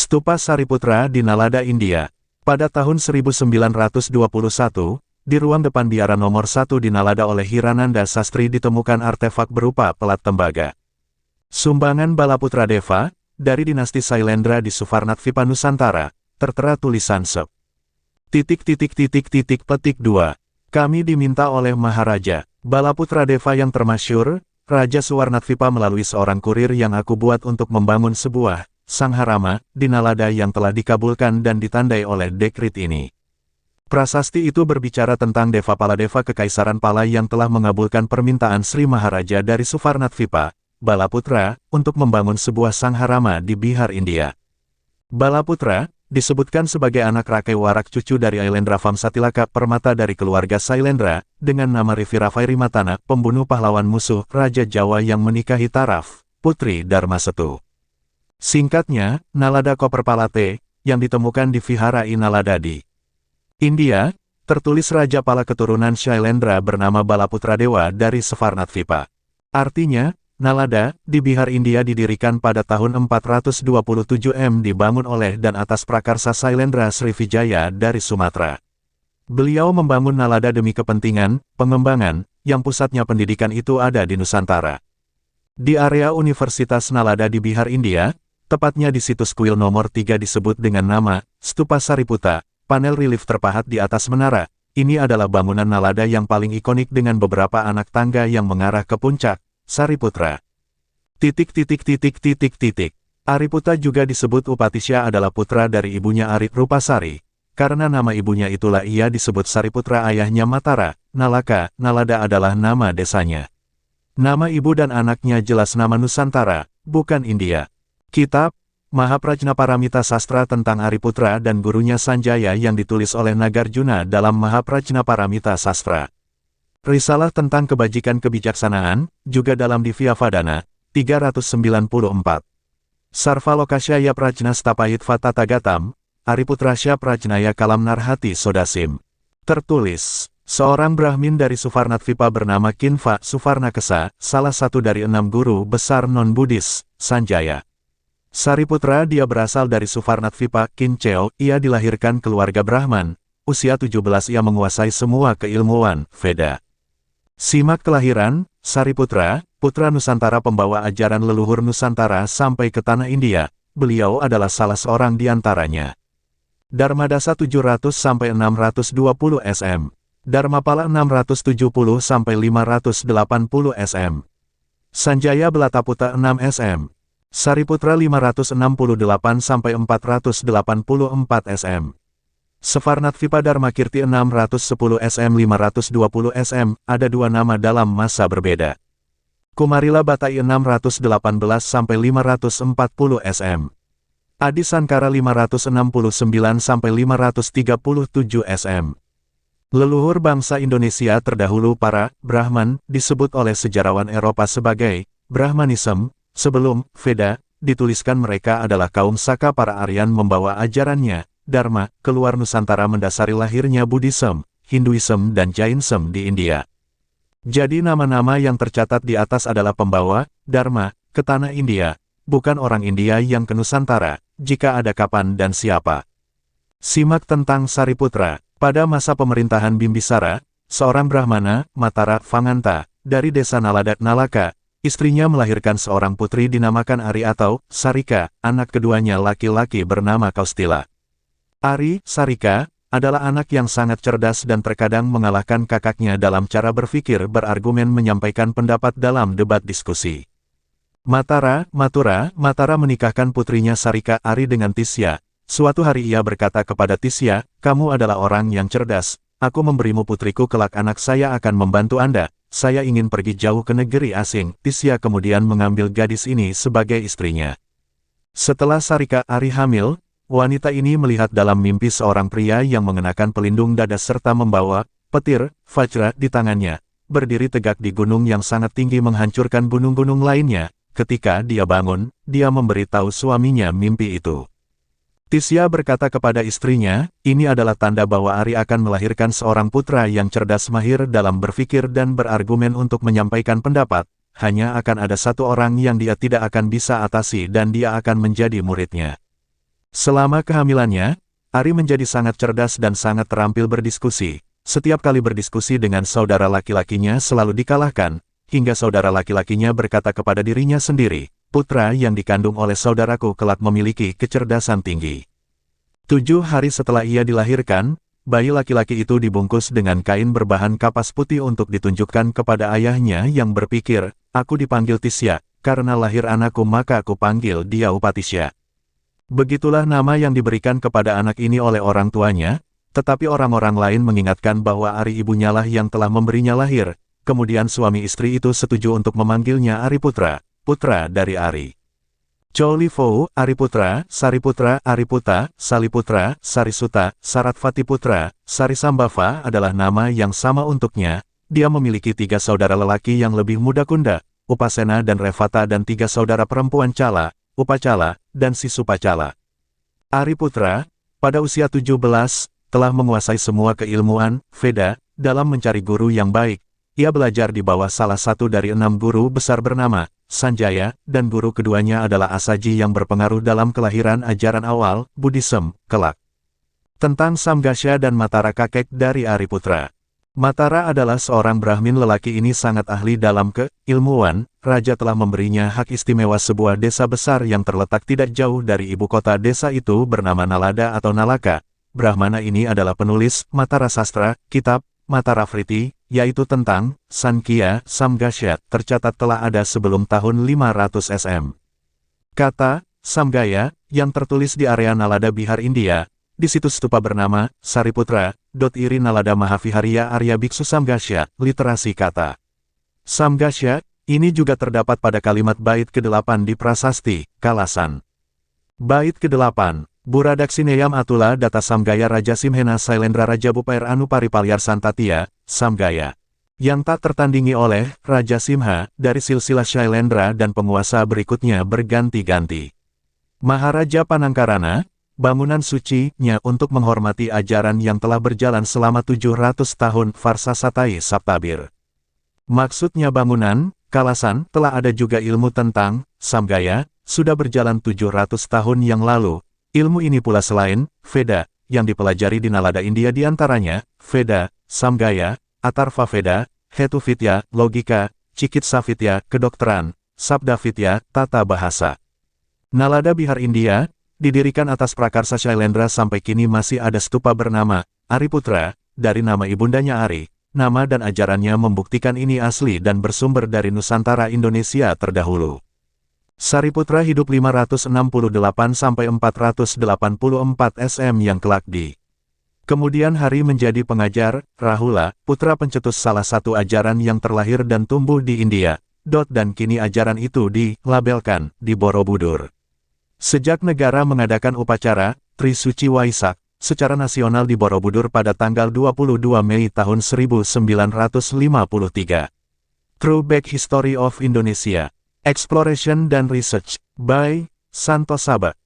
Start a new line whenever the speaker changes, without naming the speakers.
Stupa Sariputra di Nalanda, India. Pada tahun 1921, di ruang depan biara nomor 1 di Nalanda oleh Hirananda Sastri ditemukan artefak berupa pelat tembaga. Sumbangan Balaputra Deva, dari dinasti Sailendra di Suvarnadvipa Nusantara, tertera tulisan sep. Petik 2. Kami diminta oleh Maharaja Balaputra Deva yang termasyhur, Raja Suvarnadvipa melalui seorang kurir yang aku buat untuk membangun sebuah Sangharama di Nalanda yang telah dikabulkan dan ditandai oleh dekrit ini. Prasasti itu berbicara tentang Deva Paladeva Kekaisaran Pala yang telah mengabulkan permintaan Sri Maharaja dari Suvarnadvipa, Balaputra, untuk membangun sebuah Sangharama di Bihar, India. Balaputra disebutkan sebagai anak Rakai Warak cucu dari Ailendra Vamsatilaka Permata dari keluarga Sailendra, dengan nama Rivirafai pembunuh pahlawan musuh Raja Jawa yang menikahi Taraf, putri Dharmasetu. Singkatnya, Nalanda Koperpalate, yang ditemukan di Vihara I Nalanda di India, tertulis Raja Pala keturunan Shailendra bernama Balaputra Dewa dari Suvarnadvipa. Artinya, Nalanda, di Bihar India didirikan pada tahun 427 dibangun oleh dan atas prakarsa Sailendra Srivijaya dari Sumatera. Beliau membangun Nalanda demi kepentingan pengembangan, yang pusatnya pendidikan itu ada di Nusantara. Di area Universitas Nalanda di Bihar India, tepatnya di situs kuil nomor 3 disebut dengan nama Stupa Sariputra, panel relief terpahat di atas menara. Ini adalah bangunan Nalanda yang paling ikonik dengan beberapa anak tangga yang mengarah ke puncak Sariputra. Ariputa juga disebut Upatisya adalah putra dari ibunya Ari Rupasari. Karena nama ibunya itulah ia disebut Sariputra, ayahnya Matara, Nalaka. Nalanda adalah nama desanya. Nama ibu dan anaknya jelas nama Nusantara, bukan India. Kitab Mahaprajnaparamita Sastra tentang Ariputra dan gurunya Sanjaya yang ditulis oleh Nagarjuna dalam Mahaprajnaparamita Sastra. Risalah tentang kebajikan kebijaksanaan, juga dalam Divyavadana, 394. Sarvalokasya Prajna Stapahit Fatatagatam, Ariputrasya Prajnaya Kalam Narhati Sodasim. Tertulis, seorang Brahmin dari Suvarnadvipa bernama Kinva Suvarnakesa, salah satu dari 6 guru besar non-Buddhis, Sanjaya. Sariputra dia berasal dari Suvarnadvipa, Kinceo, ia dilahirkan keluarga Brahman, usia 17 ia menguasai semua keilmuan, Veda. Simak kelahiran, Sariputra, putra Nusantara pembawa ajaran leluhur Nusantara sampai ke tanah India, beliau adalah salah seorang di antaranya. Dharmadasa 700-620 sm. Dharmapala 670-580 sm. Sanjaya Belataputa 6 sm. Sariputra 568-484 sm. Suvarnadvipa Dharmakirti 610 sm 520 sm, ada 2 nama dalam masa berbeda. Kumarila Batai 618-540 sm. Adi Sankara 569-537 sm. Leluhur bangsa Indonesia terdahulu para Brahman disebut oleh sejarawan Eropa sebagai Brahmanism. Sebelum Veda dituliskan mereka adalah kaum Saka. Para Aryan membawa ajarannya Dharma keluar Nusantara mendasari lahirnya Buddhism, Hinduism dan Jainism di India. Jadi nama-nama yang tercatat di atas adalah pembawa Dharma ke tanah India, bukan orang India yang ke Nusantara, jika ada kapan dan siapa. Simak tentang Sariputra. Pada masa pemerintahan Bimbisara, seorang Brahmana, Matara Vanganta, dari desa Nalanda, Nalaka, istrinya melahirkan seorang putri dinamakan Ari atau Sarika, anak keduanya laki-laki bernama Kaustila. Ari, Sarika, adalah anak yang sangat cerdas dan terkadang mengalahkan kakaknya dalam cara berpikir berargumen menyampaikan pendapat dalam debat diskusi. Matara menikahkan putrinya Sarika Ari dengan Tisya. Suatu hari ia berkata kepada Tisya, "Kamu adalah orang yang cerdas, aku memberimu putriku kelak anak saya akan membantu Anda. Saya ingin pergi jauh ke negeri asing." Tisya kemudian mengambil gadis ini sebagai istrinya. Setelah Sarika Ari hamil, wanita ini melihat dalam mimpi seorang pria yang mengenakan pelindung dada serta membawa petir, vajra di tangannya, berdiri tegak di gunung yang sangat tinggi menghancurkan gunung-gunung lainnya. Ketika dia bangun, dia memberitahu suaminya mimpi itu. Tisya berkata kepada istrinya, ini adalah tanda bahwa Ari akan melahirkan seorang putra yang cerdas mahir dalam berpikir dan berargumen untuk menyampaikan pendapat. Hanya akan ada satu orang yang dia tidak akan bisa atasi dan dia akan menjadi muridnya. Selama kehamilannya, Ari menjadi sangat cerdas dan sangat terampil berdiskusi. Setiap kali berdiskusi dengan saudara laki-lakinya selalu dikalahkan, hingga saudara laki-lakinya berkata kepada dirinya sendiri, putra yang dikandung oleh saudaraku kelak memiliki kecerdasan tinggi. 7 hari setelah ia dilahirkan, bayi laki-laki itu dibungkus dengan kain berbahan kapas putih untuk ditunjukkan kepada ayahnya yang berpikir, aku dipanggil Tisya, karena lahir anakku maka aku panggil dia Upatisya. Begitulah nama yang diberikan kepada anak ini oleh orang tuanya, tetapi orang-orang lain mengingatkan bahwa Ari ibunya lah yang telah memberinya lahir, kemudian suami istri itu setuju untuk memanggilnya Ari Putra, putra dari Ari. Cholifou, Ariputra, Sariputra, Ariputa, Saliputra, Sarisuta, Saratfati Putra, Sarisambava adalah nama yang sama untuknya. Dia memiliki 3 saudara lelaki yang lebih muda Kunda, Upasena dan Revata dan 3 saudara perempuan Cala, Upacala, dan Sisupacala. Ariputra, pada usia 17, telah menguasai semua keilmuan, Veda, dalam mencari guru yang baik. Ia belajar di bawah salah satu dari 6 guru besar bernama Sanjaya, dan guru keduanya adalah Asaji yang berpengaruh dalam kelahiran ajaran awal, Buddhism, kelak. Tentang Samgasya dan Matara kakek dari Ariputra. Matara adalah seorang Brahmin lelaki ini sangat ahli dalam keilmuan, raja telah memberinya hak istimewa sebuah desa besar yang terletak tidak jauh dari ibu kota desa itu bernama Nalada atau Nalaka. Brahmana ini adalah penulis Matara Sastra, kitab Matara Vriti, yaitu tentang Sankhya Samgasya, tercatat telah ada sebelum tahun 500 SM. Kata Samgaya, yang tertulis di area Nalada Bihar India, di situs stupa bernama Sariputra, Iri Nalada Mahavihariya Arya Biksu Samgasya, literasi kata Samgasya, ini juga terdapat pada kalimat bait ke-8 di Prasasti, Kalasan. Bait ke-8. Buradaksineyam Atula Data Samgaya Raja Simhena Sailendra Raja Bupair Anuparipalyar Santatia, Samgaya. Yang tak tertandingi oleh Raja Simha dari silsilah Shailendra dan penguasa berikutnya berganti-ganti. Maharaja Panangkarana, bangunan suci-nya untuk menghormati ajaran yang telah berjalan selama 700 tahun Varsasatai Saptabir. Maksudnya bangunan, Kalasan, telah ada juga ilmu tentang Samgaya, sudah berjalan 700 tahun yang lalu. Ilmu ini pula selain Veda, yang dipelajari di Nalada India diantaranya, Veda, Samgaya, Atharva Veda, Hetu Vidya, Logika, Cikitsa Vidya, Kedokteran, Sabda Vidya, Tata Bahasa. Nalada Bihar India, didirikan atas prakarsa Shailendra sampai kini masih ada stupa bernama Ariputra, dari nama ibundanya Ari. Nama dan ajarannya membuktikan ini asli dan bersumber dari Nusantara Indonesia terdahulu. Sariputra hidup 568–484 SM yang kelak di. Kemudian Hari menjadi pengajar, Rahula, putra pencetus salah satu ajaran yang terlahir dan tumbuh di India, dan kini ajaran itu dilabelkan di Borobudur. Sejak negara mengadakan upacara Trisuci Waisak secara nasional di Borobudur pada tanggal 22 Mei tahun 1953. Throwback History of Indonesia, Exploration dan Research, by Santo Saba.